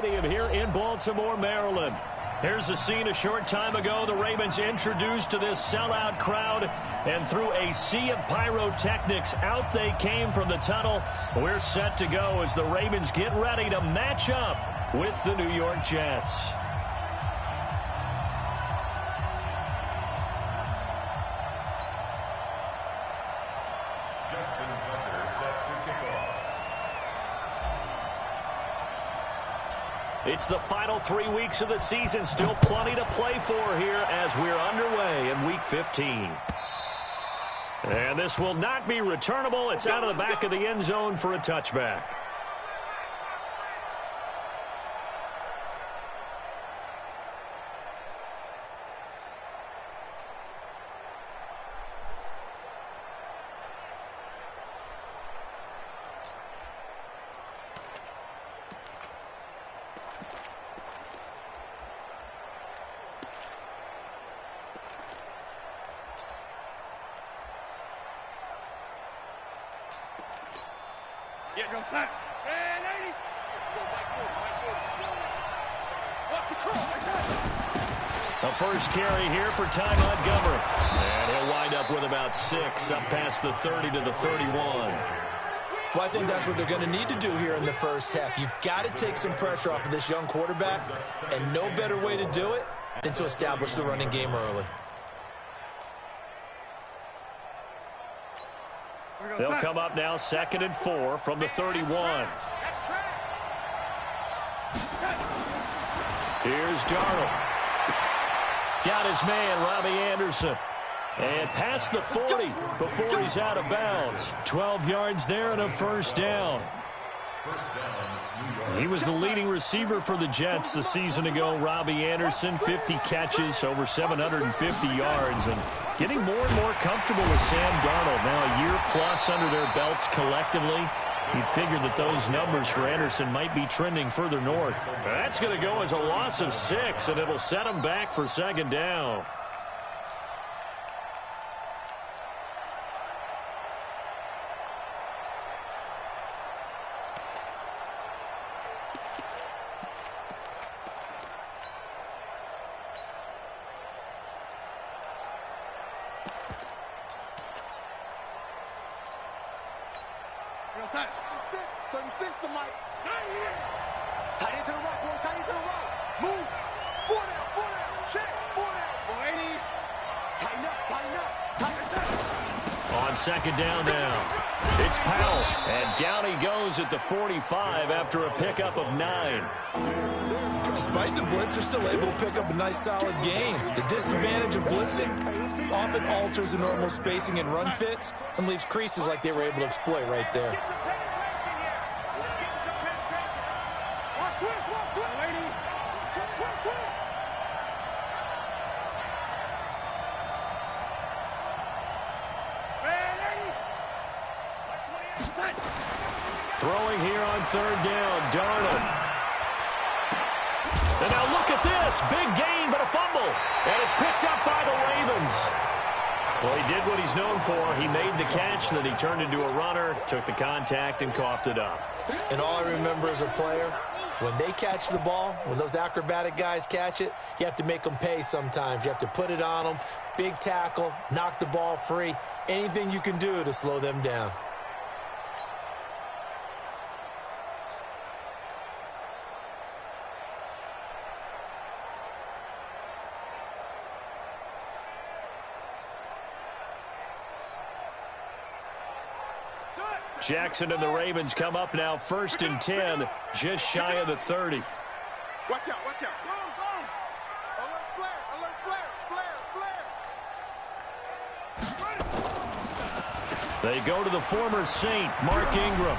Stadium here in Baltimore, Maryland. Here's a scene a short time ago. The Ravens introduced to this sellout crowd, and through a sea of pyrotechnics, out they came from the tunnel. We're set to go as the Ravens get ready to match up with the New York Jets. It's the final 3 weeks of the season. Still plenty to play for here as we're underway in Week 15. And this will not be returnable. It's out of the back of the end zone for a touchback. A first carry here for Ty Montgomery. And he'll wind up with about 6, up past the 30 to the 31. Well, I think that's what they're going to need to do here in the first half. You've got to take some pressure off of this young quarterback, and no better way to do it than to establish the running game early. They'll come up now 2nd and 4 from the 31. Here's Darnold. Got his man, Robbie Anderson. And past the 40 before he's out of bounds. 12 yards there and a first down. He was the leading receiver for the Jets a season ago. Robbie Anderson, 50 catches, over 750 yards. And getting more and more comfortable with Sam Darnold. Now a year plus under their belts collectively. You'd figure that those numbers for Anderson might be trending further north. That's going to go as a loss of 6, and it'll set him back for 2nd down. On 2nd down now, it's Powell, and down he goes at the 45 after a pickup of 9. Despite the blitz, they're still able to pick up a nice solid gain. The disadvantage of blitzing often alters the normal spacing and run fits and leaves creases like they were able to exploit right there. Throwing here on 3rd down, Darnold. And now look at this. Big gain, but a fumble. And it's picked up by the Ravens. Well, he did what he's known for. He made the catch, then he turned into a runner, took the contact, and coughed it up. And all I remember as a player, when they catch the ball, when those acrobatic guys catch it, you have to make them pay sometimes. You have to put it on them, big tackle, knock the ball free, anything you can do to slow them down. Jackson and the Ravens come up now 1st and 10, just shy of the 30. Watch out, watch out. Go, go. Alert flare, They go to the former Saint, Mark Ingram.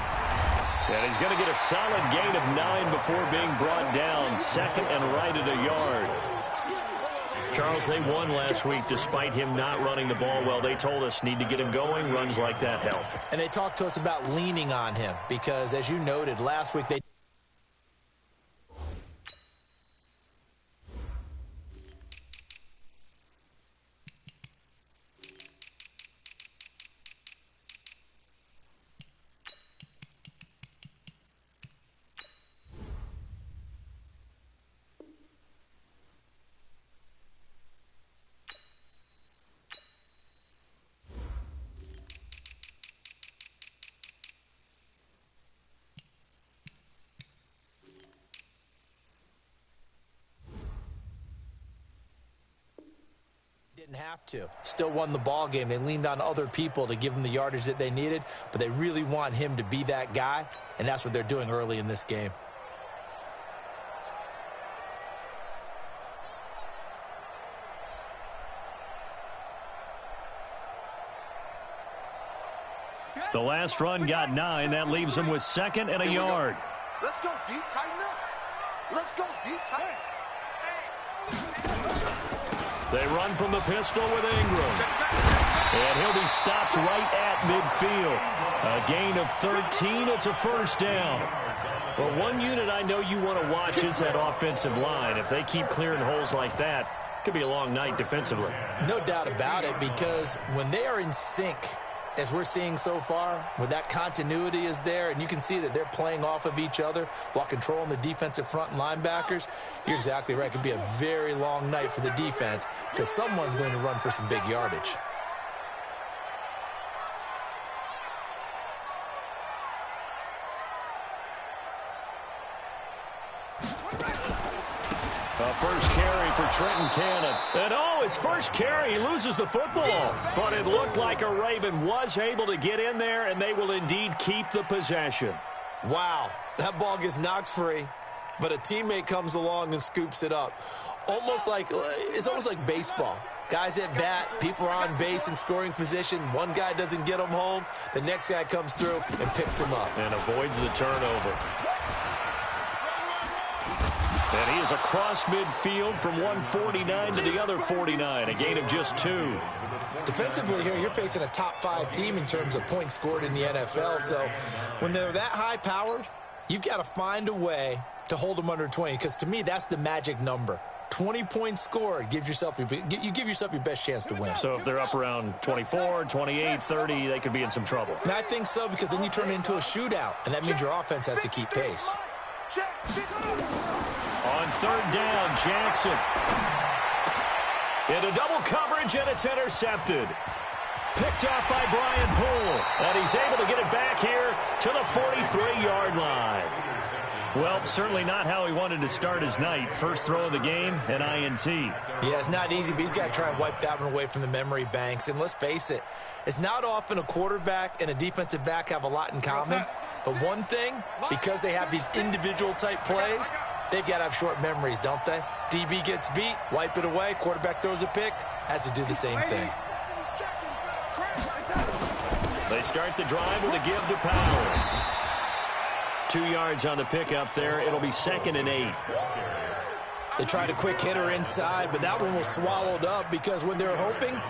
And he's going to get a solid gain of 9 before being brought down, 2nd and right at a yard. Charles, they won last week despite him not running the ball well. They told us need to get him going. Runs like that help. And they talked to us about leaning on him because, as you noted, last week they didn't have to. Still won the ball game. They leaned on other people to give them the yardage that they needed, but they really want him to be that guy, and that's what they're doing early in this game. The last run got 9. That leaves them with 2nd and a yard. Let's go deep, tighten up. Let's go deep, tighten. They run from the pistol with Ingram. And he'll be stopped right at midfield. A gain of 13. It's a first down. Well, one unit I know you want to watch is that offensive line. If they keep clearing holes like that, it could be a long night defensively. No doubt about it, because when they are in sync, as we're seeing so far, when that continuity is there, and you can see that they're playing off of each other while controlling the defensive front and linebackers, you're exactly right. It could be a very long night for the defense because someone's going to run for some big yardage. First carry for Trenton Cannon. And his first carry, he loses the football. But it looked like a Raven was able to get in there, and they will indeed keep the possession. Wow, that ball gets knocked free, but a teammate comes along and scoops it up. It's almost like baseball. Guys at bat, people are on base in scoring position. One guy doesn't get them home. The next guy comes through and picks him up. And avoids the turnover. And he is across midfield from 149 to the other 49, a gain of just 2. Defensively here, you're facing a top 5 team in terms of points scored in the NFL. So when they're that high-powered, you've got to find a way to hold them under 20, because to me, that's the magic number. 20 points scored, you give yourself your best chance to win. So if they're up around 24, 28, 30, they could be in some trouble. And I think so, because then you turn it into a shootout, and that means your offense has to keep pace. On 3rd down, Jackson. Into double coverage, and it's intercepted. Picked off by Brian Poole. And he's able to get it back here to the 43-yard line. Well, certainly not how he wanted to start his night. First throw of the game, an INT. Yeah, it's not easy, but he's got to try and wipe that one away from the memory banks. And let's face it, it's not often a quarterback and a defensive back have a lot in common. But one thing, because they have these individual type plays, they've got to have short memories, don't they? DB gets beat, wipe it away, quarterback throws a pick, has to do the same thing. They start the drive with a give to Powell. 2 yards on the pickup there. It'll be 2nd and 8. They tried a quick hitter inside, but that one was swallowed up because what they're hoping,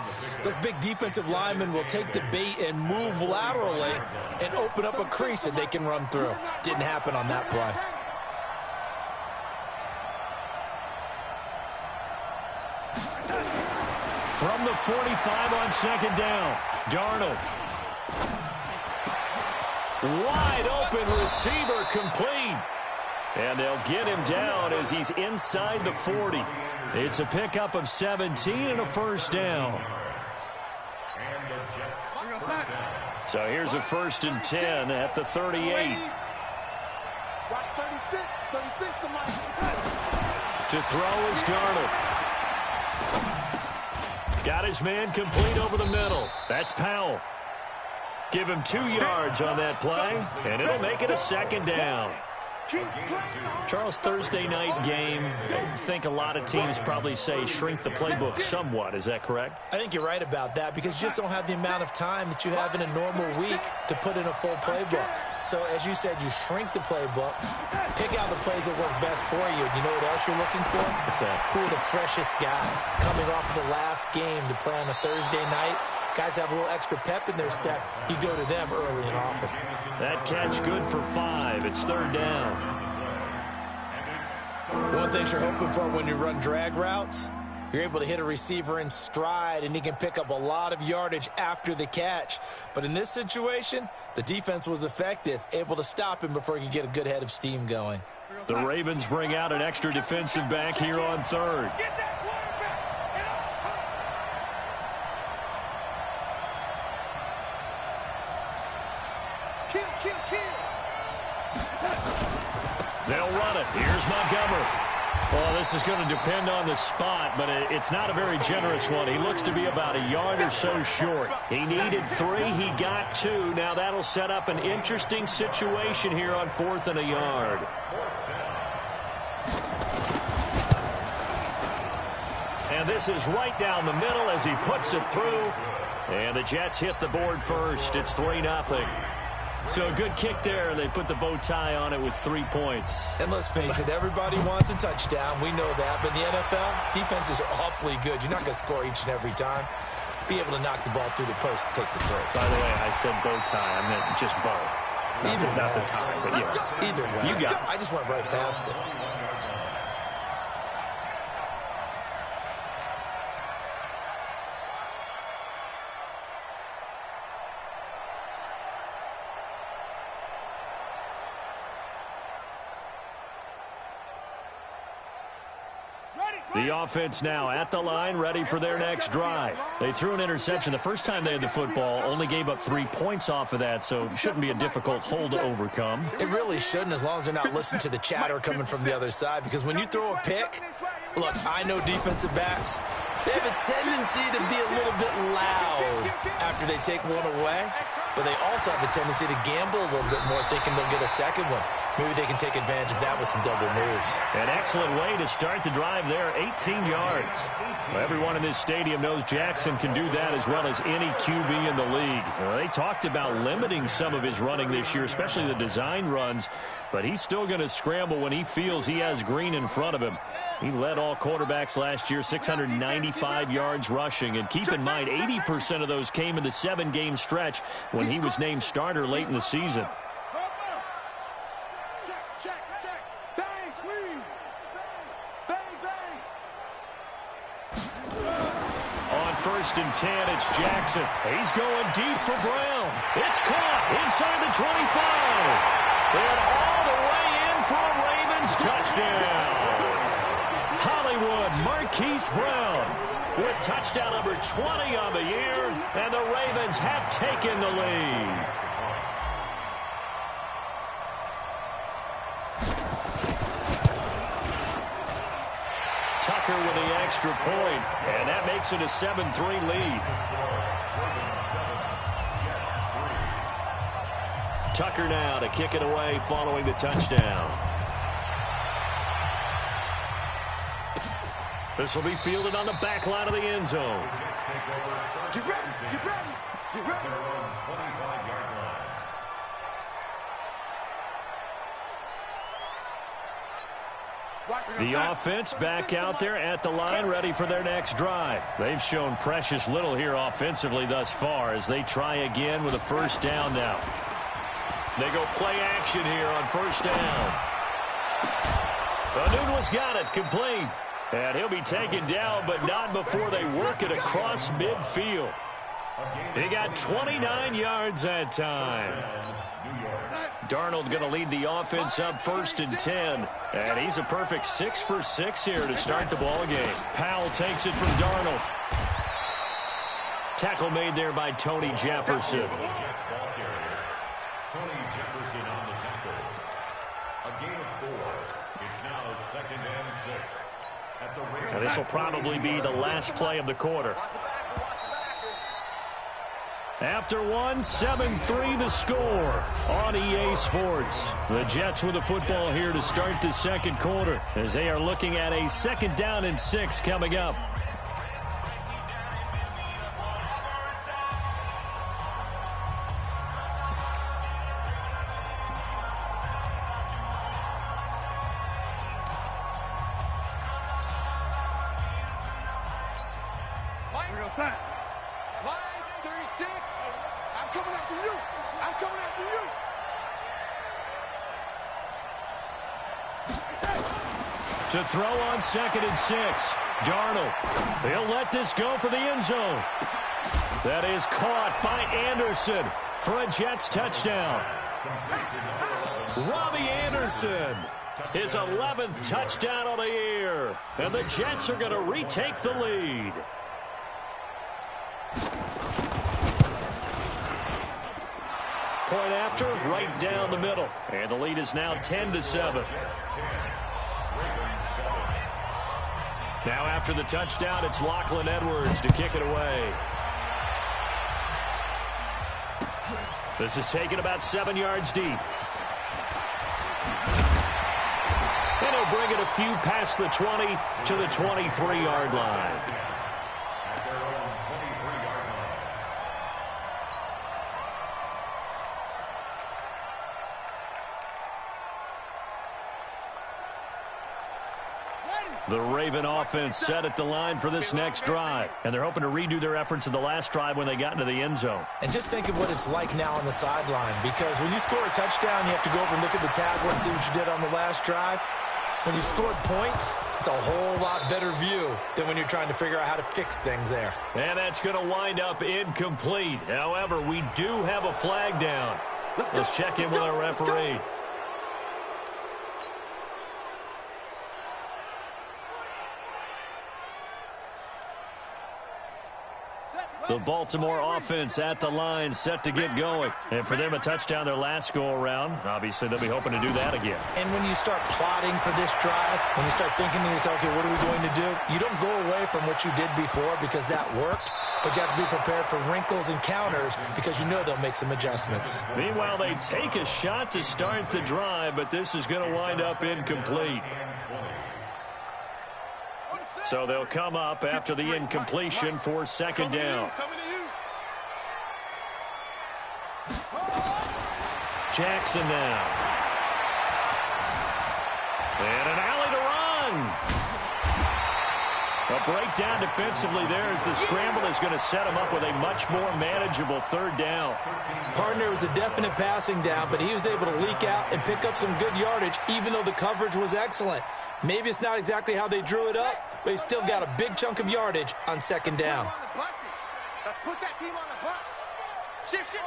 those big defensive linemen will take the bait and move laterally and open up a crease that they can run through. Didn't happen on that play. From the 45 on 2nd down, Darnold. Wide open receiver, complete. And they'll get him down as he's inside the 40. It's a pickup of 17 and a first down. So here's a 1st and 10 at the 38. To throw is Darnold. Got his man complete over the middle. That's Powell. Give him 2 yards on that play, and it'll make it a 2nd down. Charles, Thursday night game, I think a lot of teams probably say shrink the playbook somewhat. Is that correct? I think you're right about that, because you just don't have the amount of time that you have in a normal week to put in a full playbook. So, as you said, you shrink the playbook, pick out the plays that work best for you. You know what else you're looking for? What's that? Who are the freshest guys coming off of the last game to play on a Thursday night? Guys have a little extra pep in their step. You go to them early and often. That catch good for 5. It's 3rd down. One thing you're hoping for when you run drag routes, you're able to hit a receiver in stride, and he can pick up a lot of yardage after the catch. But in this situation, the defense was effective, able to stop him before he could get a good head of steam going. The Ravens bring out an extra defensive back here on 3rd. They'll run it. Here's Montgomery. Well, this is going to depend on the spot, but it's not a very generous one. He looks to be about a yard or so short. He needed 3. He got 2. Now that'll set up an interesting situation here on 4th and a yard. And this is right down the middle as he puts it through. And the Jets hit the board first. It's 3-0. So a good kick there. They put the bow tie on it with 3 points. And let's face it, everybody wants a touchdown. We know that. But in the NFL, defenses are awfully good. You're not going to score each and every time. Be able to knock the ball through the post and take the dirt. By the way, I said bow tie. I meant just bow. Not the tie, but yeah. Either way. You got it. I just went right past it. The offense now at the line, ready for their next drive. They threw an interception the first time they had the football, only gave up 3 points off of that, so it shouldn't be a difficult hole to overcome. It really shouldn't, as long as they're not listening to the chatter coming from the other side, because when you throw a pick, look, I know defensive backs, they have a tendency to be a little bit loud after they take one away, but they also have a tendency to gamble a little bit more, thinking they'll get a second one. Maybe they can take advantage of that with some double moves. An excellent way to start the drive there, 18 yards. Well, everyone in this stadium knows Jackson can do that as well as any QB in the league. They talked about limiting some of his running this year, especially the design runs, but he's still going to scramble when he feels he has green in front of him. He led all quarterbacks last year, 695 yards rushing. And keep in mind, 80% of those came in the 7-game stretch when he was named starter late in the season. On 1st and 10, it's Jackson. He's going deep for Brown. It's caught inside the 25. And all the way in for a Ravens touchdown. Hollywood Marquise Brown with touchdown number 20 on the year, and the Ravens have taken the lead. Tucker with the extra point, and that makes it a 7-3 lead. Tucker now to kick it away following the touchdown. This will be fielded on the back line of the end zone. Get ready, get ready, get ready. The offense back out there at the line, ready for their next drive. They've shown precious little here offensively thus far as they try again with a first down now. They go play action here on first down. Nunez got it, complete. And he'll be taken down, but not before they work it across midfield. He got 29 yards that time. Darnold going to lead the offense up 1st and 10. And he's a perfect 6 for 6 here to start the ball game. Powell takes it from Darnold. Tackle made there by Tony Jefferson. Tony Jefferson on the tackle. A gain of 4. It's now 2nd and 6. And this will probably be the last play of the quarter. After one, 7-3 the score on EA Sports. The Jets with the football here to start the second quarter as they are looking at a 2nd down and 6 coming up. Line 36. I'm coming after you. I'm coming after you. To throw on 2nd and 6. Darnold. He'll let this go for the end zone. That is caught by Anderson for a Jets touchdown. Robbie Anderson. His 11th touchdown of the year. And the Jets are going to retake the lead. Point after, right down the middle. And the lead is now 10-7. Now after the touchdown, it's Lachlan Edwards to kick it away. This is taken about 7 yards deep. And he'll bring it a few past the 20 to the 23-yard line. The Raven offense set at the line for this next drive. And they're hoping to redo their efforts in the last drive when they got into the end zone. And just think of what it's like now on the sideline. Because when you score a touchdown, you have to go over and look at the tablet and see what you did on the last drive. When you scored points, it's a whole lot better view than when you're trying to figure out how to fix things there. And that's going to wind up incomplete. However, we do have a flag down. Let's check in with our referee. The Baltimore offense at the line, set to get going. And for them, a touchdown their last go-around. Obviously, they'll be hoping to do that again. And when you start plotting for this drive, when you start thinking to yourself, okay, what are we going to do? You don't go away from what you did before because that worked, but you have to be prepared for wrinkles and counters because you know they'll make some adjustments. Meanwhile, they take a shot to start the drive, but this is going to wind up incomplete. So they'll come up after the incompletion for second down. Jackson now. And an alley to run. A breakdown defensively there as the scramble is going to set him up with a much more manageable third down. Partner was a definite passing down, but he was able to leak out and pick up some good yardage even though the coverage was excellent. Maybe it's not exactly how they drew it up, but he still got a big chunk of yardage on second down. Let's put that team on the bus. Shift.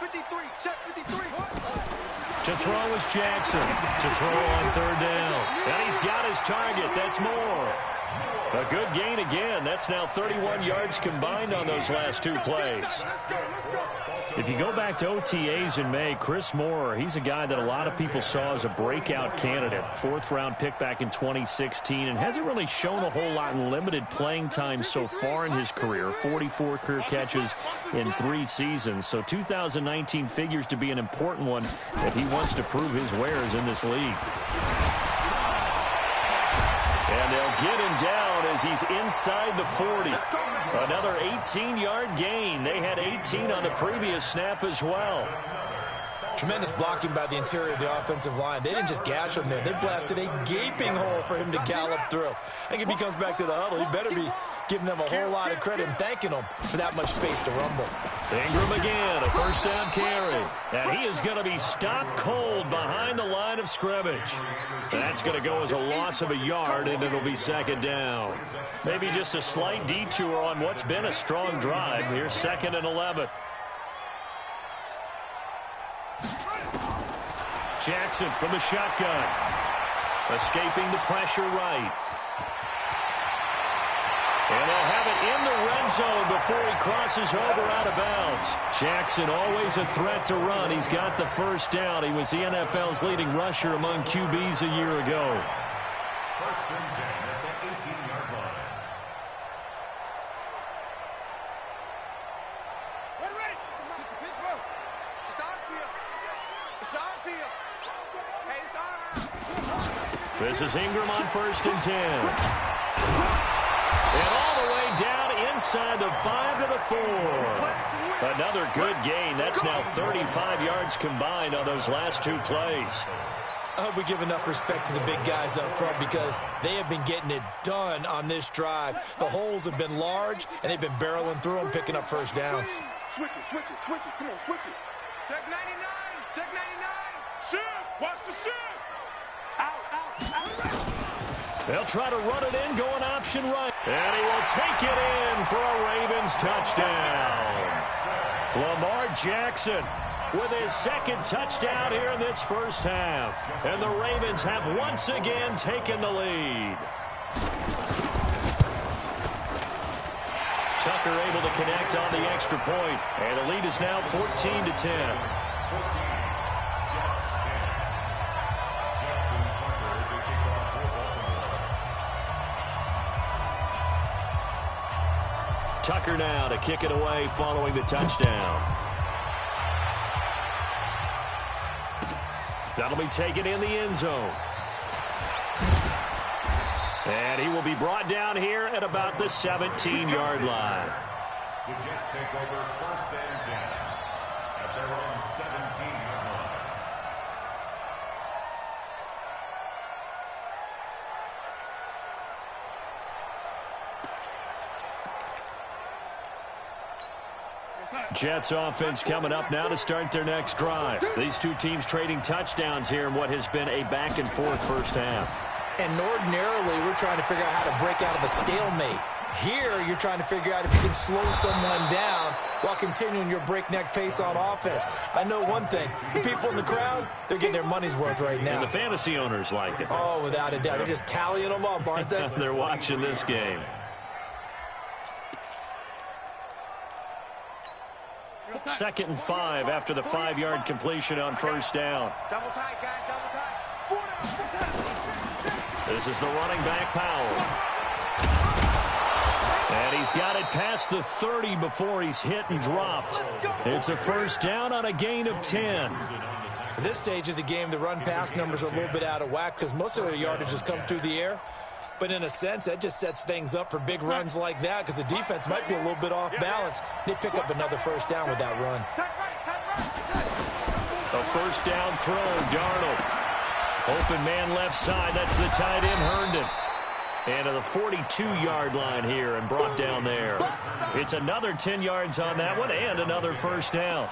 53, check 53. To throw is Jackson. To throw on third down. And he's got his target. That's more. A good gain again. That's now 31 yards combined on those last two plays. If you go back to OTAs in May, Chris Moore, he's a guy that a lot of people saw as a breakout candidate. 4th-round pick back in 2016 and hasn't really shown a whole lot in limited playing time so far in his career. 44 career catches in 3 seasons. So 2019 figures to be an important one if he wants to prove his wares in this league. And they'll get him down as he's inside the 40. Another 18-yard gain. They had 18 on the previous snap as well. Tremendous blocking by the interior of the offensive line. They didn't just gash him there. They blasted a gaping hole for him to gallop through. I think if he comes back to the huddle, he better be giving them a whole lot of credit and thanking them for that much space to rumble. Ingram again, a first down carry. And he is going to be stopped cold behind the line of scrimmage. That's going to go as a loss of a yard, and it'll be second down. Maybe just a slight detour on what's been a strong drive. Here's 2nd and 11. Jackson from the shotgun. Escaping the pressure right. And they'll have it in the red zone before he crosses over out of bounds. Jackson always a threat to run. He's got the first down. He was the NFL's leading rusher among QBs a year ago. First and 10 at the 18-yard line. We're ready. Pittsburgh. It's our field. It's our field. Hey, it's our. This is Ingram on 1st and 10. And all the way down inside the 5 to the 4. Another good gain. That's now 35 yards combined on those last 2 plays. I hope we give enough respect to the big guys up front because they have been getting it done on this drive. The holes have been large, and they've been barreling through them, picking up first downs. Switch it. Come on, switch it. Check 99. Check 99. Shift. Watch the shift. Out. They'll try to run it in, going option right. And he will take it in for a Ravens touchdown. Lamar Jackson with his 2nd touchdown here in this first half. And the Ravens have once again taken the lead. Tucker able to connect on the extra point. And the lead is now 14-10. Tucker now to kick it away following the touchdown. That'll be taken in the end zone. And he will be brought down here at about the 17-yard line. The Jets take over 1st and 10 at their own 17-yard line. Jets offense coming up now to start their next drive. These two teams trading touchdowns here in what has been a back-and-forth first half. And ordinarily, we're trying to figure out how to break out of a stalemate. Here, you're trying to figure out if you can slow someone down while continuing your breakneck pace on offense. I know one thing. The people in the crowd, they're getting their money's worth right now. And the fantasy owners like it. Oh, without a doubt. They're just tallying them up, aren't they? They're watching this game. Second and 5 after the 5-yard completion on first down. Double tight, guys, double tight. This is the running back, Powell. And he's got it past the 30 before he's hit and dropped. It's a first down on a gain of 10. At this stage of the game, the run-pass numbers are a little bit out of whack because most of their yardage has come through the air. But in a sense, that just sets things up for big runs like that because the defense might be a little bit off balance. They pick up another first down with that run. A first down throw, Darnold. Open man left side. That's the tight end, Herndon. And to the 42-yard line here and brought down there. It's another 10 yards on that one and another first down.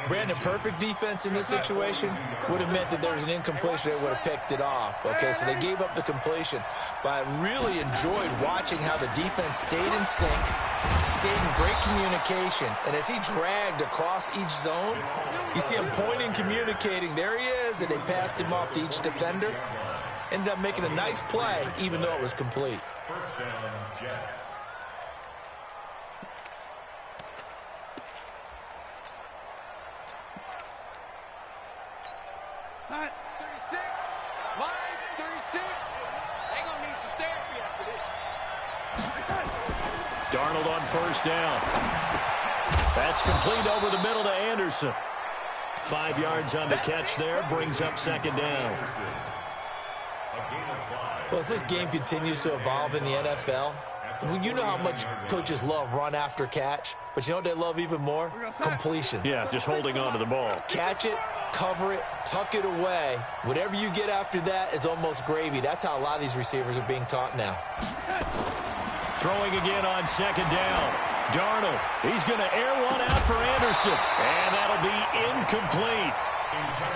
Brandon, perfect defense in this situation would have meant that there was an incompletion that would have picked it off. Okay, so they gave up the completion. But I really enjoyed watching how the defense stayed in sync, stayed in great communication. And as he dragged across each zone, you see him pointing, communicating. There he is, and they passed him off to each defender. Ended up making a nice play, even though it was complete. First down, Jets. Tight, 36. Line, 36. They're going to need some therapy after this. Darnold on first down. That's complete over the middle to Anderson. 5 yards on the catch there, brings up second down. Well, as this game continues to evolve in the NFL, you know how much coaches love run after catch, but you know what they love even more? Completions. Yeah, just holding on to the ball. Catch it, cover it, tuck it away. Whatever you get after that is almost gravy. That's how a lot of these receivers are being taught now. Throwing again on second down. Darnold, he's going to air one out for Anderson, and that'll be incomplete.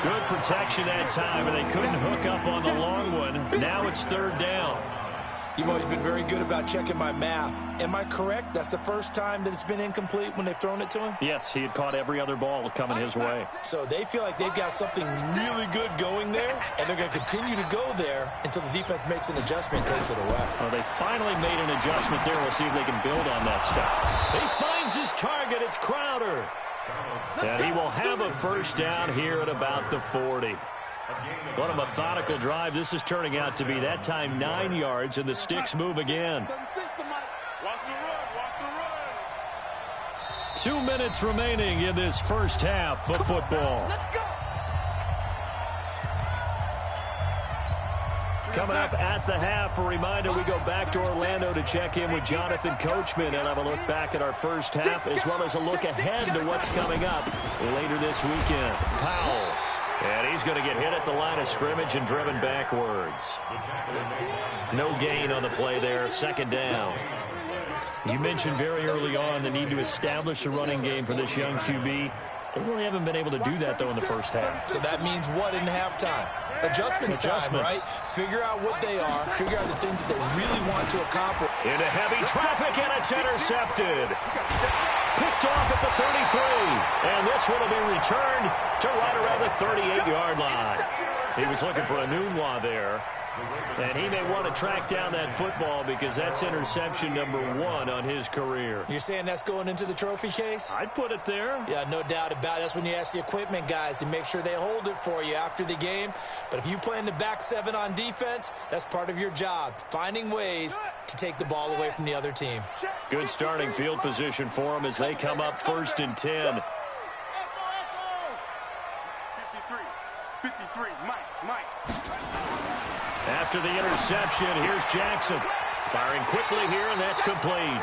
Good protection that time, and they couldn't hook up on the long one. Now it's third down. You've always been very good about checking my math. Am I correct? That's the first time that it's been incomplete when they've thrown it to him? Yes, he had caught every other ball coming his way. So they feel like they've got something really good going there, and they're going to continue to go there until the defense makes an adjustment and takes it away. Well, they finally made an adjustment there. We'll see if they can build on that stuff. He finds his target. It's Crowder. And he will have a first down here at about the 40. What a methodical drive this is turning out to be. That time 9 yards, and the sticks move again. 2 minutes remaining in this first half of football. Coming up at the half, a reminder, we go back to Orlando to check in with Jonathan Coachman and have a look back at our first half, as well as a look ahead to what's coming up later this weekend. Powell. And he's going to get hit at the line of scrimmage and driven backwards. No gain on the play there. Second down. You mentioned very early on the need to establish a running game for this young QB. They really haven't been able to do that, though, in the first half. So that means what in halftime? Adjustments time, right? Figure out what they are. Figure out the things that they really want to accomplish. Into heavy traffic, and it's intercepted. Picked off at the 33. And this one will be returned to right around the 38-yard line. He was looking for a Nunwa there. And he may want to track down that football because that's interception number 1 on his career. You're saying that's going into the trophy case? I'd put it there. Yeah, no doubt about it. That's when you ask the equipment guys to make sure they hold it for you after the game. But if you play in the back 7 on defense, that's part of your job, finding ways to take the ball away from the other team. Good starting field position for them as they come up 1st and 10. 53, Mike. After the interception, here's Jackson. Firing quickly here, and that's complete.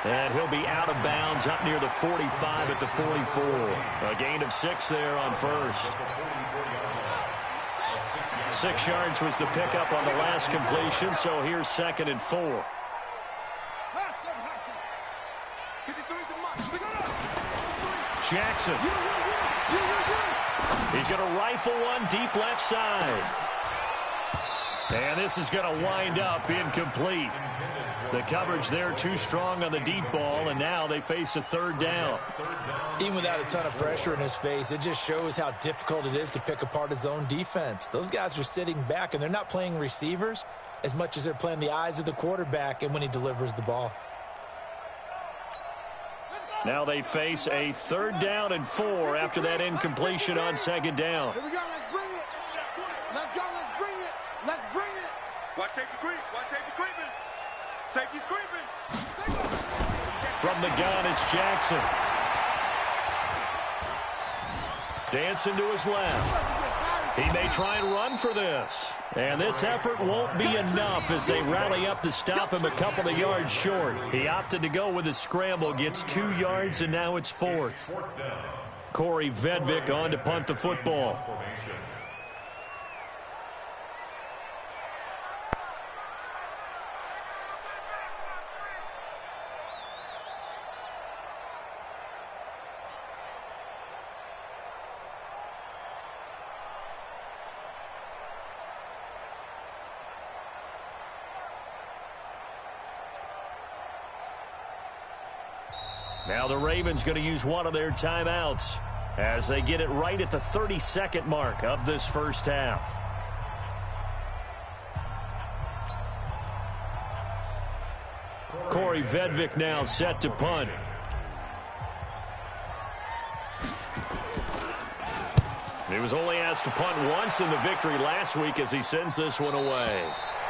And he'll be out of bounds up near the 45 at the 44. A gain of 6 there on first. 6 yards was the pickup on the last completion, so here's 2nd and 4. Jackson. He's going to rifle one deep left side. And this is going to wind up incomplete. The coverage there too strong on the deep ball, and now they face a 3rd down. Even without a ton of pressure in his face, it just shows how difficult it is to pick apart his own defense. Those guys are sitting back, and they're not playing receivers as much as they're playing the eyes of the quarterback and when he delivers the ball. Now they face a 3rd down and 4 after that incompletion on 2nd down. Here we go, let's bring it. Let's go, let's bring it. Let's bring it. Watch safety creep. Watch safety creeping. Safety's creeping. From the gun, it's Jackson. Dancing to his left. He may try and run for this. And this effort won't be enough as they rally up to stop him a couple of yards short. He opted to go with a scramble, gets 2 yards, and now it's 4th. Corey Vedvik on to punt the football. Now the Ravens going to use one of their timeouts as they get it right at the 32nd mark of this first half. Corey Vedvik now set to punt. He was only asked to punt once in the victory last week as he sends this one away.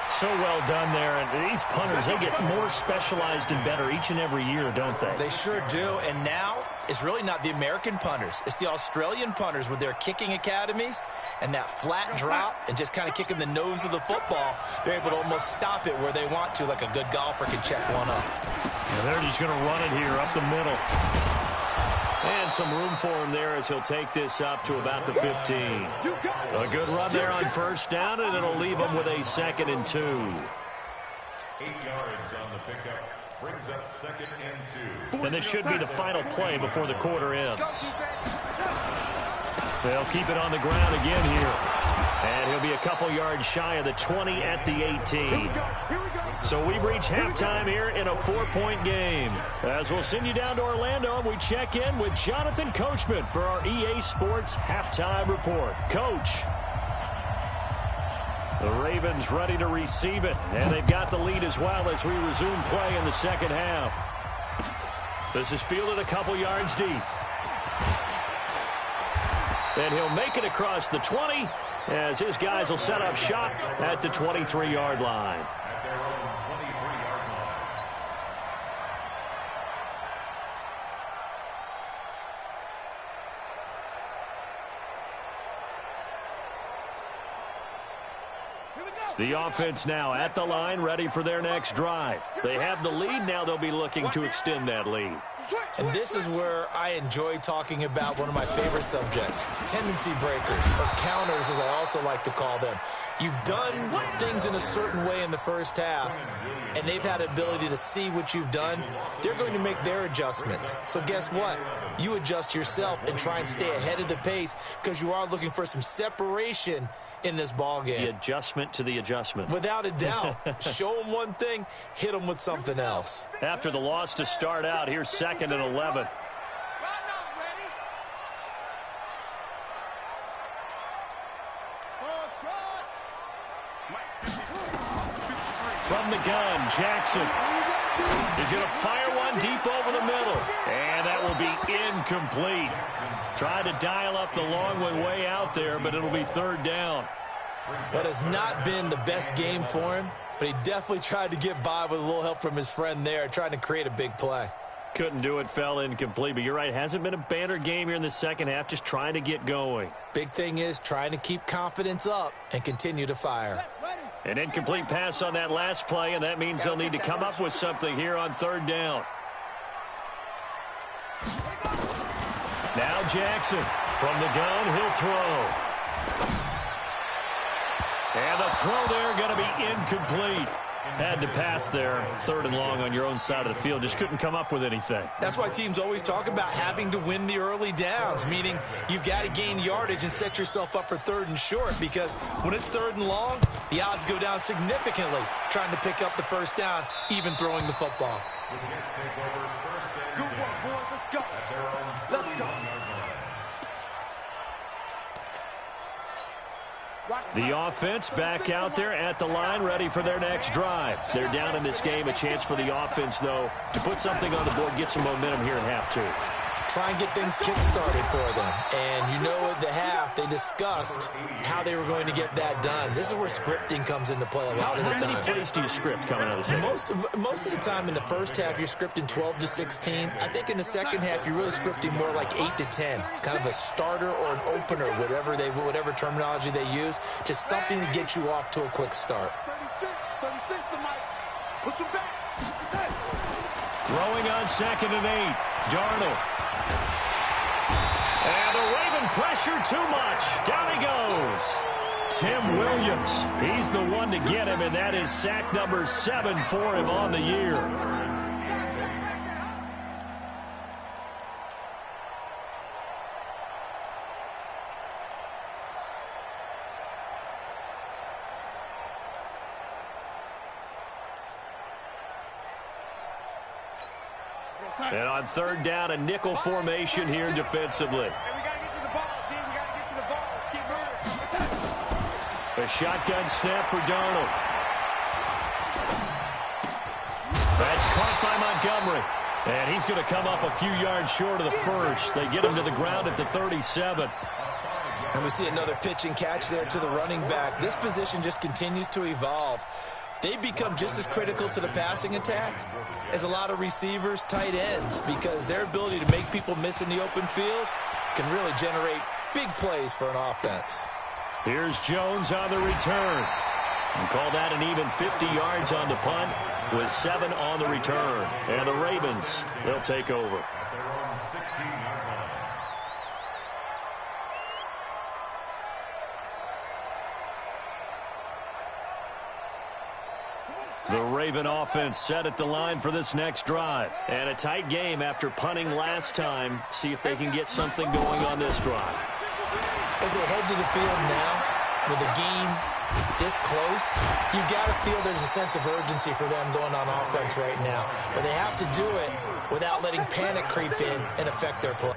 So well done there, and these punters, they get more specialized and better each and every year, don't they? They sure do, and now it's really not the American punters. It's the Australian punters with their kicking academies and that flat drop and just kind of kicking the nose of the football. They're able to almost stop it where they want to, like a good golfer can check one up. And they're just going to run it here up the middle. And some room for him there as he'll take this up to about the 15. A good run there on 1st down, and it'll leave him with a 2nd and 2. 8 yards on the pickup. Brings up 2nd and 2. And this should be the final play before the quarter ends. They'll keep it on the ground again here. And he'll be a couple yards shy of the 20 at the 18. So we've reached halftime here in a 4-point game. As we'll send you down to Orlando, we check in with Jonathan Coachman for our EA Sports Halftime Report. Coach. The Ravens ready to receive it, and they've got the lead as well as we resume play in the second half. This is fielded a couple yards deep. And he'll make it across the 20 as his guys will set up shop at the 23-yard line. At their own 23-yard line. The offense now at the line, ready for their next drive. They have the lead. Now they'll be looking to extend that lead. And this is where I enjoy talking about one of my favorite subjects, tendency breakers, or counters as I also like to call them. You've done things in a certain way in the first half, and they've had the ability to see what you've done. They're going to make their adjustments. So guess what? You adjust yourself and try and stay ahead of the pace because you are looking for some separation in this ball game. The adjustment to the adjustment. Without a doubt. Show them one thing, hit them with something else. After the loss to start out, here's 2nd and 11. From the gun, Jackson is going to fire one deep over the middle. And that will be incomplete. Tried to dial up the long one way out there, but it'll be third down. That has not been the best game for him, but he definitely tried to get by with a little help from his friend there, trying to create a big play. Couldn't do it, fell incomplete. But you're right, hasn't been a banner game here in the second half, just trying to get going. Big thing is trying to keep confidence up and continue to fire. An incomplete pass on that last play, and that means they'll need to come up with something here on third down. Now Jackson from the gun, he'll throw. And the throw there going to be incomplete. Had to pass there, third and long on your own side of the field. Just couldn't come up with anything. That's why teams always talk about having to win the early downs, meaning you've got to gain yardage and set yourself up for third and short, because when it's third and long, the odds go down significantly trying to pick up the first down, even throwing the football. Good work, boys. Let's go. Let's go. The offense back out there at the line, ready for their next drive. They're down in this game. A chance for the offense, though, to put something on the board, get some momentum here in half two. Try and get things kick-started for them. And you know at the half, they discussed how they were going to get that done. This is where scripting comes into play a lot of the time. How many plays do you script coming out of the second? Most of the time in the first half, you're scripting 12 to 16. I think in the second half, you're really scripting more like 8 to 10. Kind of a starter or an opener, whatever terminology they use. Just something to get you off to a quick start. 36 to Mike. Push him back. Throwing on 2nd and 8. Darnold. And the Raven pressure too much. Down he goes. Tim Williams. He's the one to get him, and that is sack number 7 for him on the year. And on third down, a nickel formation here defensively. A shotgun snap for Darnold. That's caught by Montgomery. And he's going to come up a few yards short of the first. They get him to the ground at the 37. And we see another pitch and catch there to the running back. This position just continues to evolve. They become just as critical to the passing attack as a lot of receivers, tight ends, because their ability to make people miss in the open field can really generate big plays for an offense. Here's Jones on the return. And call that an even 50 yards on the punt with 7 on the return. And the Ravens, they'll take over. The Raven offense set at the line for this next drive. And a tight game after punting last time. See if they can get something going on this drive. As they head to the field now, with the game this close, you've got to feel there's a sense of urgency for them going on offense right now. But they have to do it without letting panic creep in and affect their play.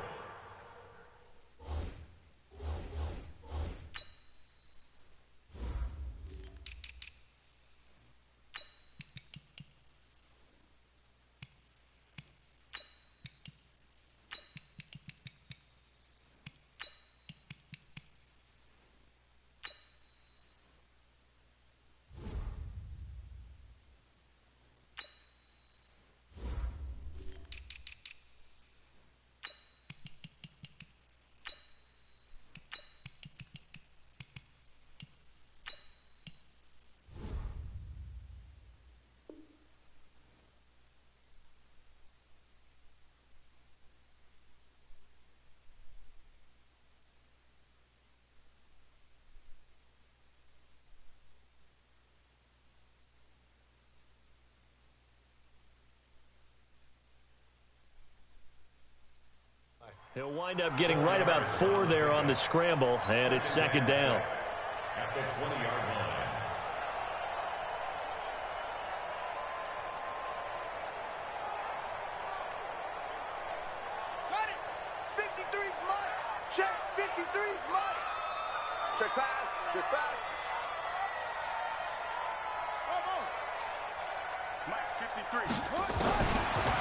He'll wind up getting right about 4 there on the scramble, and it's 2nd down. At the 20-yard line. Got it. 53's mine. Check. 53's mine. Check pass. Check pass.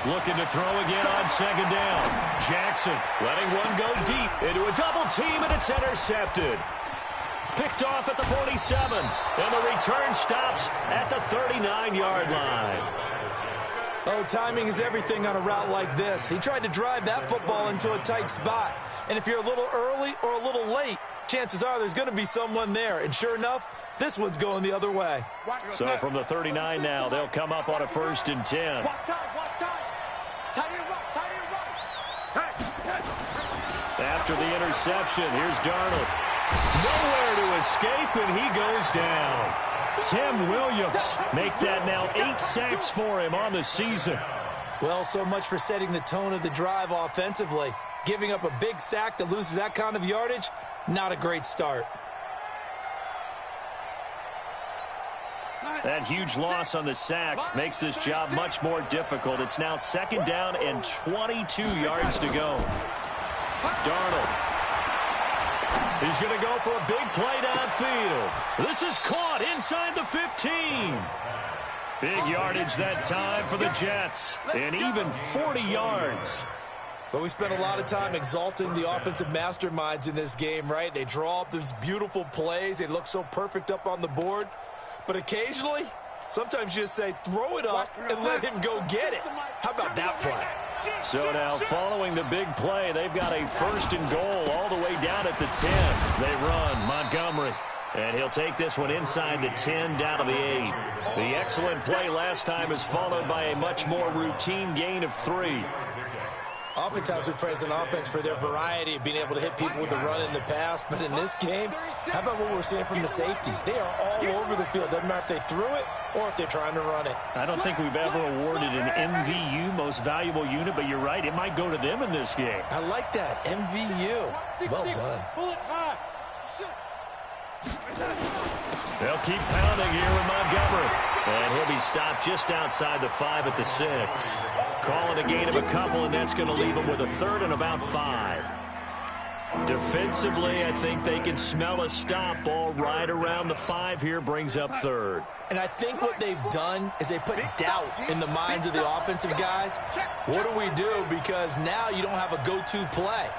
Looking to throw again on second down. Jackson letting one go deep into a double team, and it's intercepted. Picked off at the 47, and the return stops at the 39-yard line. Oh, timing is everything on a route like this. He tried to drive that football into a tight spot. And if you're a little early or a little late, chances are there's going to be someone there. And sure enough, this one's going the other way. So from the 39 now, they'll come up on a 1st and 10. After the interception, here's Darnold. Nowhere to escape, and he goes down. Tim Williams make that now 8 sacks for him on the season. Well, so much for setting the tone of the drive offensively. Giving up a big sack that loses that kind of yardage, not a great start. That huge loss on the sack makes this job much more difficult. It's now 2nd down and 22 yards to go. Darnold. He's going to go for a big play downfield. This is caught inside the 15. Big yardage that time for the Jets. And even 40 yards. But we spent a lot of time exalting the offensive masterminds in this game, right? They draw up these beautiful plays. They look so perfect up on the board. But occasionally, sometimes you just say, throw it up and let him go get it. How about that play? So now following the big play, they've got a 1st and goal all the way down at the 10. They run Montgomery. And he'll take this one inside the 10 down to the 8. The excellent play last time is followed by a much more routine gain of 3. Oftentimes we praise an offense for their variety of being able to hit people with a run in the past. But in this game, how about what we're seeing from the safeties? They are all over the field. Doesn't matter if they threw it or if they're trying to run it. I don't think we've ever awarded an MVU, most valuable unit, but you're right. It might go to them in this game. I like that. MVU. Well done. They'll keep pounding here with Montgomery. And he'll be stopped just outside the 5 at the 6. Calling a gain of a couple, and that's going to leave him with a 3rd and about 5. Defensively, I think they can smell a stop. Ball right around the 5 here brings up 3rd. And I think what they've done is they put doubt in the minds of the offensive guys. What do we do? Because now you don't have a go-to play.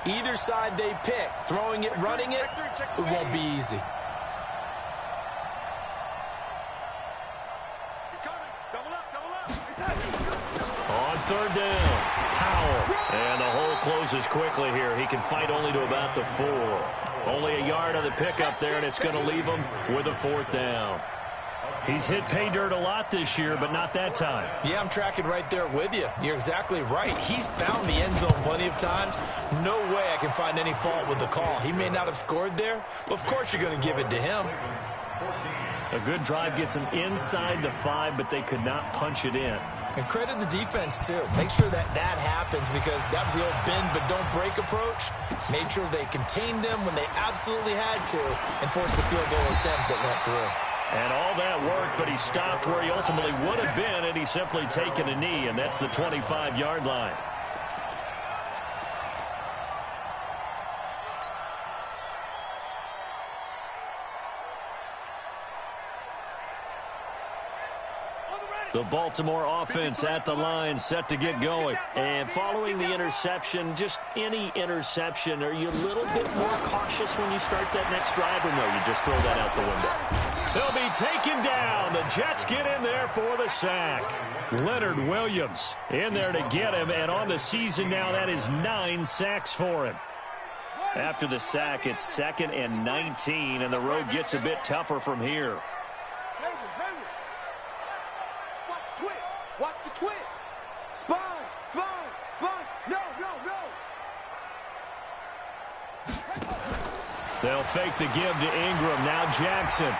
Either side they pick, throwing it, running it, it won't be easy. On 3rd down, Powell. And the hole closes quickly here. He can fight only to about the 4. Only a yard on the pickup there, and it's going to leave him with a 4th down. He's hit pay dirt a lot this year, but not that time. Yeah, I'm tracking right there with you. You're exactly right. He's found the end zone plenty of times. No way I can find any fault with the call. He may not have scored there, but of course you're going to give it to him. A good drive gets him inside the 5, but they could not punch it in. And credit the defense, too. Make sure that that happens because that was the old bend but don't break approach. Made sure they contained them when they absolutely had to and forced the field goal attempt that went through. And all that worked, but he stopped where he ultimately would have been, and he's simply taken a knee, and that's the 25-yard line. The Baltimore offense at the line, set to get going. And following the interception, just any interception, are you a little bit more cautious when you start that next drive, or no, you just throw that out the window? They'll be taken down. The Jets get in there for the sack. Leonard Williams in there to get him, and on the season now, that is 9 sacks for him. After the sack, it's 2nd and 19, and the road gets a bit tougher from here. Watch the twist. Sponge, sponge, sponge. No, no, no. They'll fake the give to Ingram. Now Jackson.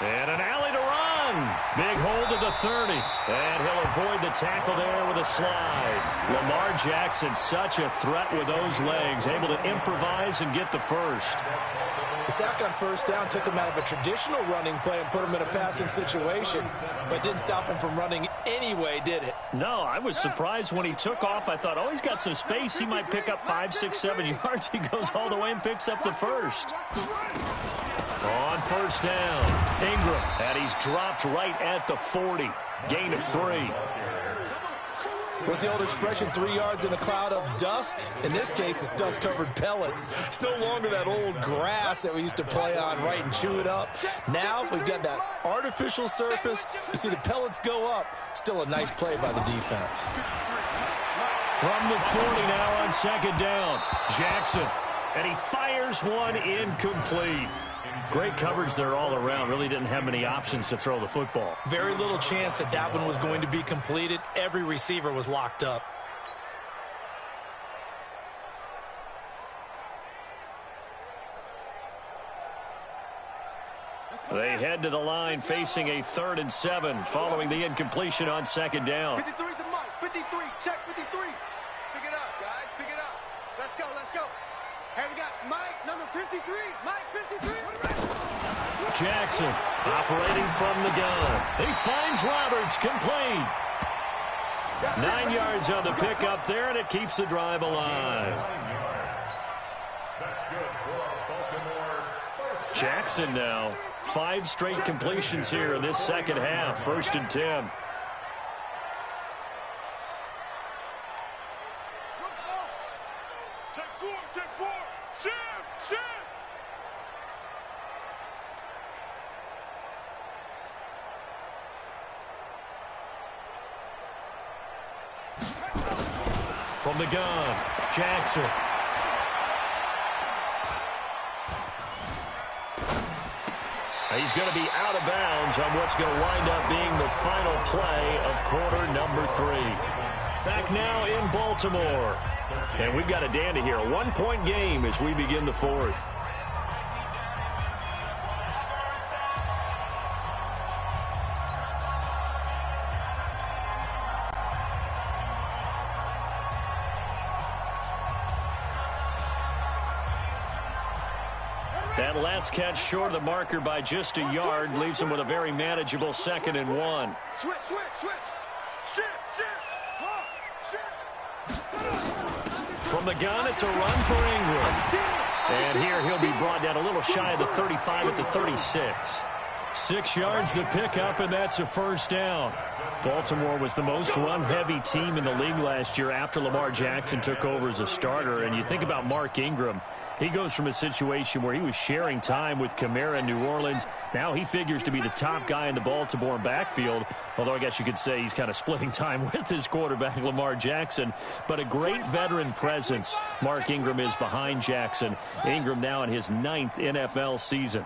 And an alley to run. Big hold to the 30. And he'll avoid the tackle there with a slide. Lamar Jackson, such a threat with those legs. Able to improvise and get the first. The sack on 1st down took him out of a traditional running play and put him in a passing situation, but didn't stop him from running anyway, did it? No, I was surprised when he took off. I thought, oh, he's got some space. He might pick up 5, 6, 7 yards. He goes all the way and picks up the first. On first down, Ingram, and he's dropped right at the 40. Gain of 3. What's the old expression, 3 yards in a cloud of dust? In this case, it's dust-covered pellets. It's no longer that old grass that we used to play on, right, and chew it up. Now we've got that artificial surface. You see the pellets go up. Still a nice play by the defense. From the 40 now on second down, Jackson. And he fires one incomplete. Great coverage there all around. Really didn't have many options to throw the football. Very little chance that that one was going to be completed. Every receiver was locked up. They head to the line facing a 3rd and 7 following the incompletion on second down. 53's the mark. 53. Check 53. Pick it up, guys. Pick it up. Let's go. Let's go. Here we got Mike, number 53. Mike, 53. Jackson operating from the gun. He finds Roberts, complete. 9 yards on the pickup there, and it keeps the drive alive. That's good for Baltimore. Jackson now, 5 straight completions here in this second half. 1st and 10. Check 4. Check 4. Shim. Shim. From the gun, Jackson. He's going to be out of bounds on what's going to wind up being the final play of quarter number 3. Back now in Baltimore. And we've got a dandy here. A 1-point game as we begin the 4th. That last catch short of the marker by just a yard leaves him with a very manageable 2nd and 1. Switch, switch, switch. Shim, shim. From the gun, it's a run for Ingram. And here he'll be brought down a little shy of the 35 at the 36. 6 yards the pickup, and that's a 1st down. Baltimore was the most run-heavy team in the league last year after Lamar Jackson took over as a starter. And you think about Mark Ingram. He goes from a situation where he was sharing time with Kamara in New Orleans. Now he figures to be the top guy in the Baltimore backfield, although I guess you could say he's kind of splitting time with his quarterback, Lamar Jackson. But a great veteran presence. Mark Ingram is behind Jackson. Ingram now in his 9th NFL season.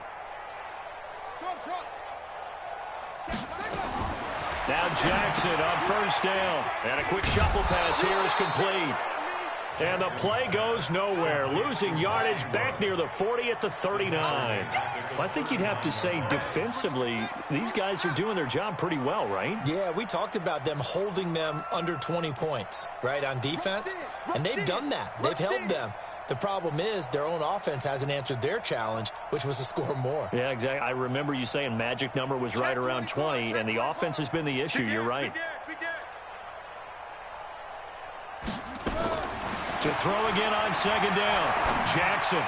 Now Jackson on 1st down. And a quick shuffle pass here is complete. And the play goes nowhere. Losing yardage back near the 40 at the 39. Well, I think you'd have to say defensively, these guys are doing their job pretty well, right? Yeah, we talked about them holding them under 20 points, right, on defense. And they've done that. They've held them. The problem is their own offense hasn't answered their challenge, which was to score more. Yeah, exactly. I remember you saying magic number was right around 20, and the offense has been the issue. You're right. To throw again on 2nd down. Jackson.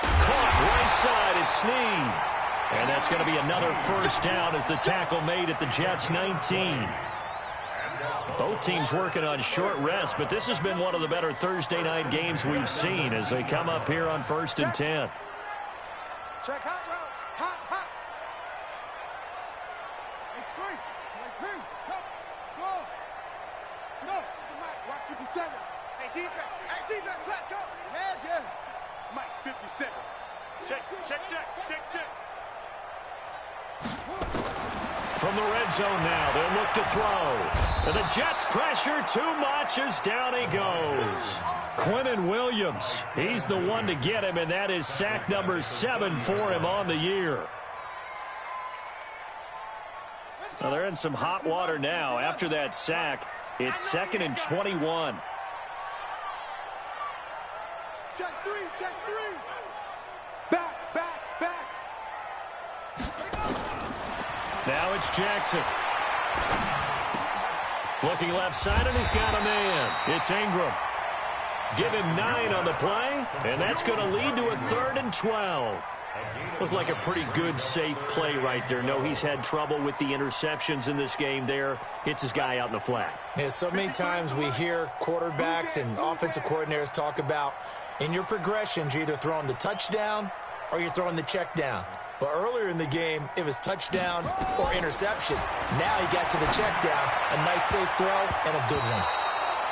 Caught right side. It's Snead. And that's going to be another 1st down as the tackle made at the Jets' 19. Both teams working on short rest, but this has been one of the better Thursday night games we've seen as they come up here on 1st and 10. Check hot route. Hot, hot. It's free. Come. Go. Get up. Watch 57. Hey, defense. Hey, defense. Let's go. Yeah. Mike, 57. Check. From the red zone now, they'll look to throw. And the Jets pressure too much as down he goes. Quinnen Williams, he's the one to get him, and that is sack number 7 for him on the year. Well, they're in some hot water now. After that sack, it's 2nd and 21. Check 3. Back. Now it's Jackson. Looking left side, and he's got a man. It's Ingram. Give him 9 on the play, and that's going to lead to a 3rd and 12. Looked like a pretty good, safe play right there. No, he's had trouble with the interceptions in this game there. Hits his guy out in the flat. Yeah, so many times we hear quarterbacks and offensive coordinators talk about in your progressions, you're either throwing the touchdown or you're throwing the check down. But earlier in the game, it was touchdown or interception. Now he got to the check down, a nice safe throw and a good one.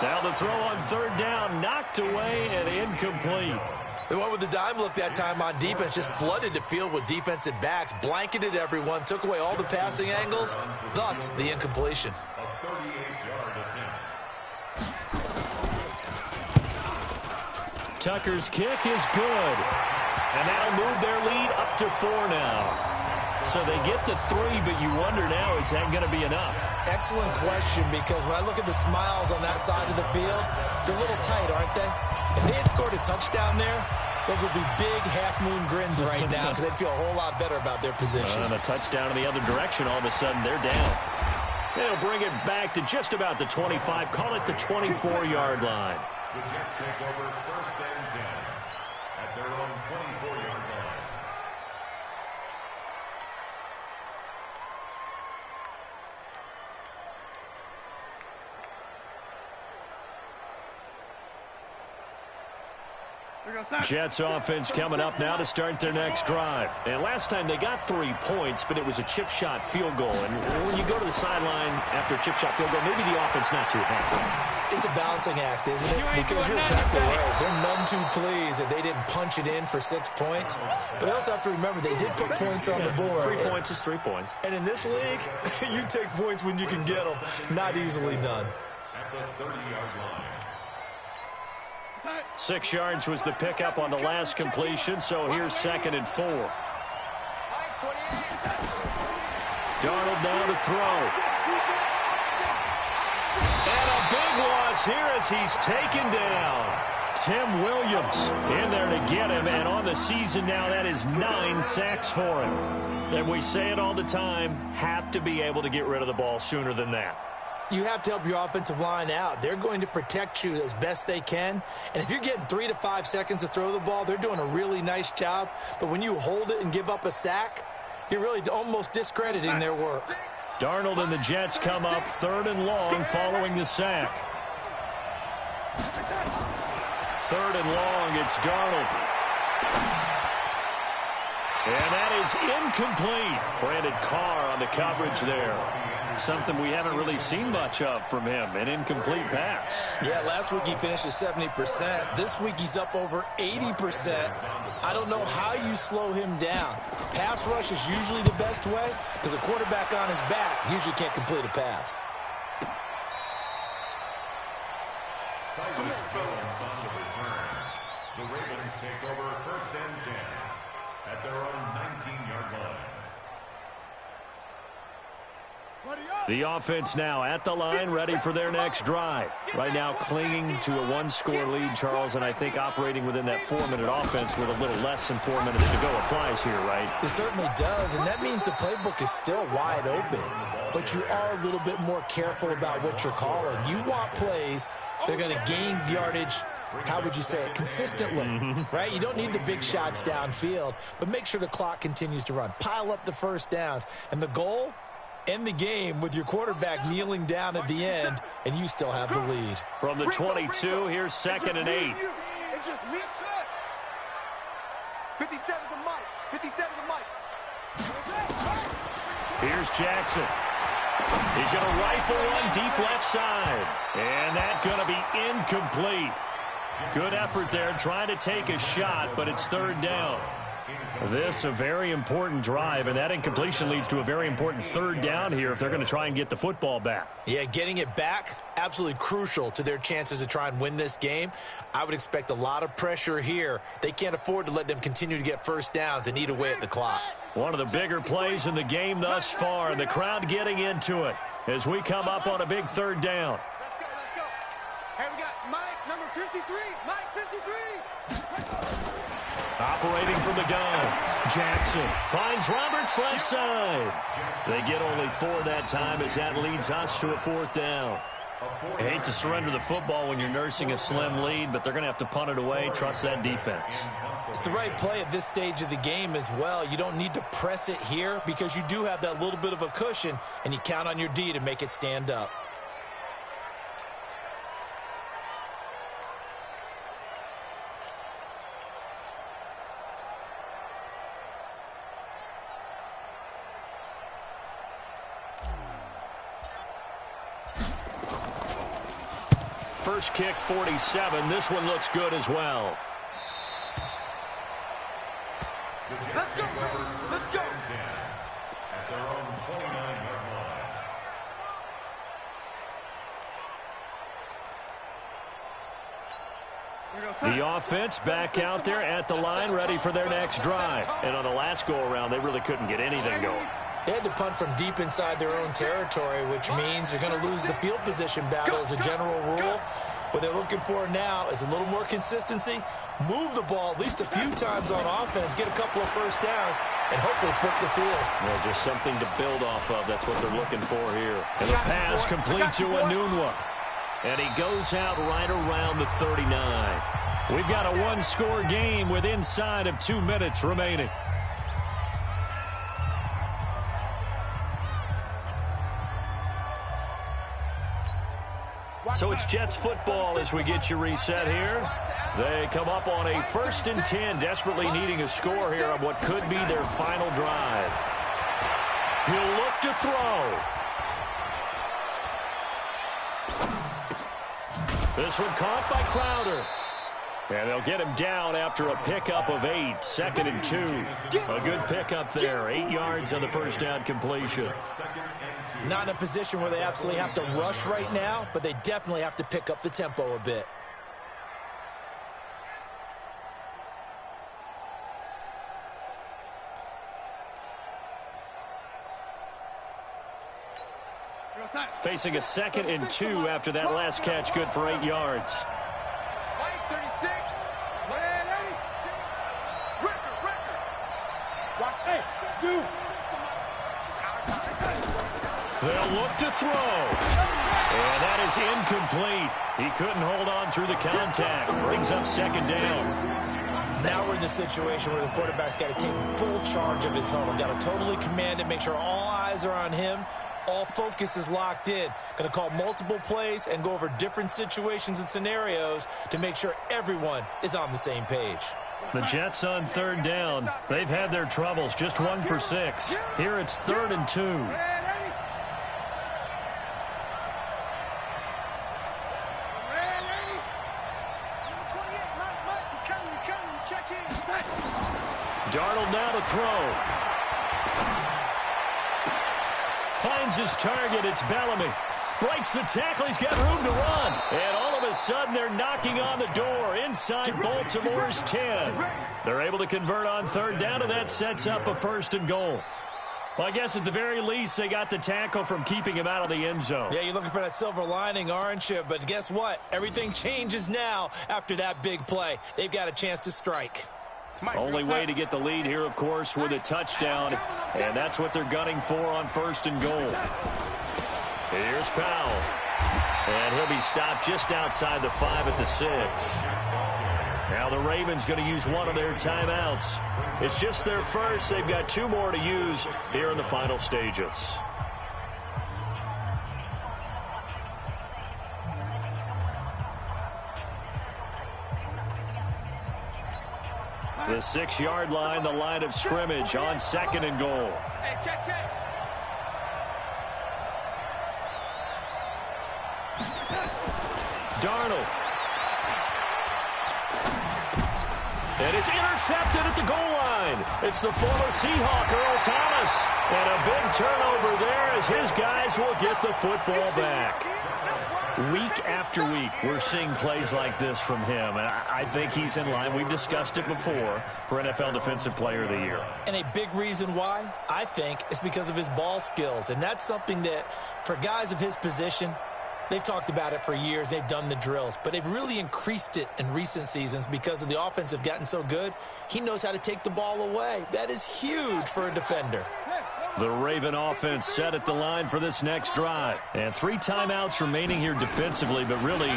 Now the throw on third down, knocked away and incomplete. The one with the dime look that time on defense just flooded the field with defensive backs, blanketed everyone, took away all the passing angles, thus the incompletion. A 38-yard attempt. Tucker's kick is good. And that'll move their lead up to 4 now. So they get to 3, but you wonder now, is that going to be enough? Excellent question, because when I look at the smiles on that side of the field, they're a little tight, aren't they? If they had scored a touchdown there, those would be big half-moon grins right now because they'd feel a whole lot better about their position. And a touchdown in the other direction, all of a sudden they're down. They'll bring it back to just about the 25, call it the 24-yard line. The Jets take over 1st and 10 at their own 24-yard line. Jets offense coming up now to start their next drive. And last time they got 3 points, but it was a chip shot field goal. And when you go to the sideline after a chip shot field goal, maybe the offense not too happy. It's a balancing act, isn't it? Because you're exactly right. They're none too pleased that they didn't punch it in for 6 points. But they also have to remember they did put points on the board. 3 points is 3 points. And in this league, you take points when you can get them. Not easily done. At the 30-yard line. 6 yards was the pickup on the last completion, so here's 2nd and 4. Darnold now to throw. And a big loss here as he's taken down. Tim Williams in there to get him, and on the season now, that is 9 sacks for him. And we say it all the time, have to be able to get rid of the ball sooner than that. You have to help your offensive line out. They're going to protect you as best they can. And if you're getting 3 to 5 seconds to throw the ball, they're doing a really nice job. But when you hold it and give up a sack, you're really almost discrediting their work. Darnold and the Jets come up 3rd and long following the sack. 3rd and long, it's Darnold. And that is incomplete. Brandon Carr on the coverage there. Something we haven't really seen much of from him, an incomplete pass. Yeah, last week he finished at 70%. This week he's up over 80%. I don't know how you slow him down. Pass rush is usually the best way because a quarterback on his back usually can't complete a pass. Cyrus Jones on the return. The Ravens take over 1st and 10 at their own 19-yard line. The offense now at the line, ready for their next drive. Right now clinging to a 1-score lead, Charles, and I think operating within that 4-minute offense with a little less than 4 minutes to go applies here, right? It certainly does, and that means the playbook is still wide open. But you are a little bit more careful about what you're calling. You want plays that are going to gain yardage, how would you say it, consistently, right? You don't need the big shots downfield, but make sure the clock continues to run. Pile up the first downs, and the goal, end the game with your quarterback kneeling down at the end, and you still have the lead. From the 22, here's 2nd and 8. It's just me. 57 to Mike. 57 to Mike. Here's Jackson. He's going to rifle one deep left side. And that's going to be incomplete. Good effort there trying to take a shot, but it's 3rd down. This a very important drive, and that incompletion leads to a very important 3rd down here if they're going to try and get the football back. Yeah, getting it back, absolutely crucial to their chances to try and win this game. I would expect a lot of pressure here. They can't afford to let them continue to get first downs and eat away at the clock. One of the bigger plays in the game thus far, and the crowd getting into it as we come up on a big 3rd down. Let's go, let's go. Hey, we got Mike, number 53. Mike, 53. Operating from the gun, Jackson finds Roberts left side. They get only 4 that time as that leads us to a 4th down. I hate to surrender the football when you're nursing a slim lead, but they're going to have to punt it away. Trust that defense. It's the right play at this stage of the game as well. You don't need to press it here because you do have that little bit of a cushion, and you count on your D to make it stand up. First kick, 47. This one looks good as well. Let's go. Let's go. At their own 29-yard line. The offense back out there at the line, ready for their next drive. And on the last go-around, they really couldn't get anything going. They had to punt from deep inside their own territory, which means you're going to lose the field position battle as a general rule. What they're looking for now is a little more consistency, move the ball at least a few times on offense, get a couple of first downs, and hopefully flip the field. Well, just something to build off of. That's what they're looking for here. And the pass complete to Anunwa. And he goes out right around the 39. We've got a one-score game with inside of 2 minutes remaining. So it's Jets football as we get you reset here. They come up on a 1st and 10, desperately needing a score here on what could be their final drive. He'll look to throw. This one caught by Crowder. And they'll get him down after a pickup of 8, 2nd and 2. A good pickup there, 8 yards on the first down completion. Not in a position where they absolutely have to rush right now, but they definitely have to pick up the tempo a bit. Facing a 2nd and 2 after that last catch, good for 8 yards. They'll look to throw. And that is incomplete. He couldn't hold on through the contact. Brings up 2nd down. Now we're in the situation where the quarterback's got to take full charge of his huddle. Got to totally command it, make sure all eyes are on him. All focus is locked in. Going to call multiple plays and go over different situations and scenarios to make sure everyone is on the same page. The Jets on 3rd down. They've had their troubles, just 1 for 6. Here it's 3rd and 2. Darnold now to throw. Finds his target. It's Bellamy. Breaks the tackle. He's got room to run. And all of a sudden, they're knocking on the door inside Baltimore's 10. They're able to convert on 3rd down, and that sets up a 1st and goal. Well, I guess at the very least, they got the tackle from keeping him out of the end zone. Yeah, you're looking for that silver lining, aren't you? But guess what? Everything changes now after that big play. They've got a chance to strike. Only way to get the lead here, of course, with a touchdown. And that's what they're gunning for on 1st and goal. Here's Powell. And he'll be stopped just outside the 5 at the 6. Now the Ravens going to use one of their timeouts. It's just their first. They've got 2 more to use here in the final stages. The 6-yard line, the line of scrimmage on 2nd and goal. Darnold. And it's intercepted at the goal line. It's the former Seahawk, Earl Thomas. And a big turnover there as his guys will get the football back. Week after week, we're seeing plays like this from him, and I think he's in line. We've discussed it before for NFL Defensive Player of the Year. And a big reason why, I think, is because of his ball skills. And that's something that, for guys of his position, they've talked about it for years. They've done the drills. But they've really increased it in recent seasons because of the offense have gotten so good. He knows how to take the ball away. That is huge for a defender. The Raven offense set at the line for this next drive. And 3 timeouts remaining here defensively, but really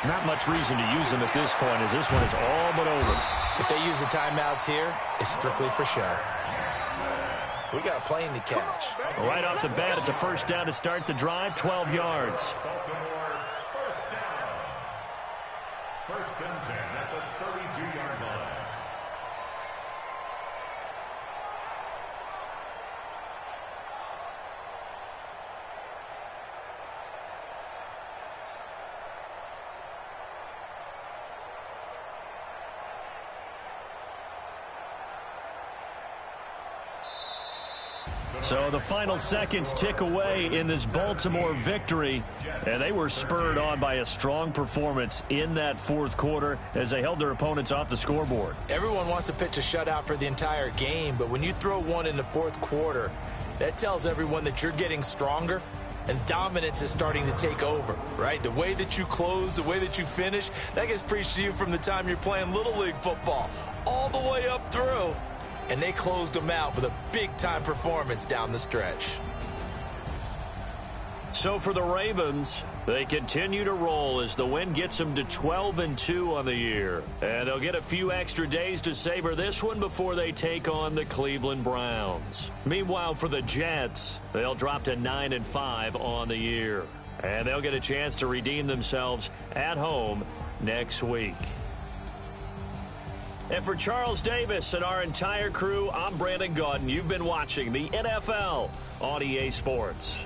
not much reason to use them at this point as this one is all but over. If they use the timeouts here, it's strictly for show. We got a plane to catch. Right off the bat, it's a first down to start the drive, 12 yards. Baltimore, first down. First and 10 at the 32-yard line. So the final seconds tick away in this Baltimore victory, and they were spurred on by a strong performance in that fourth quarter as they held their opponents off the scoreboard. Everyone wants to pitch a shutout for the entire game, but when you throw one in the fourth quarter, that tells everyone that you're getting stronger and dominance is starting to take over, right? The way that you close, the way that you finish, that gets preached to you from the time you're playing Little League football all the way up through. And they closed them out with a big-time performance down the stretch. So for the Ravens, they continue to roll as the win gets them to 12-2 on the year. And they'll get a few extra days to savor this one before they take on the Cleveland Browns. Meanwhile, for the Jets, they'll drop to 9-5 on the year. And they'll get a chance to redeem themselves at home next week. And for Charles Davis and our entire crew, I'm Brandon Gaudin. You've been watching the NFL on EA Sports.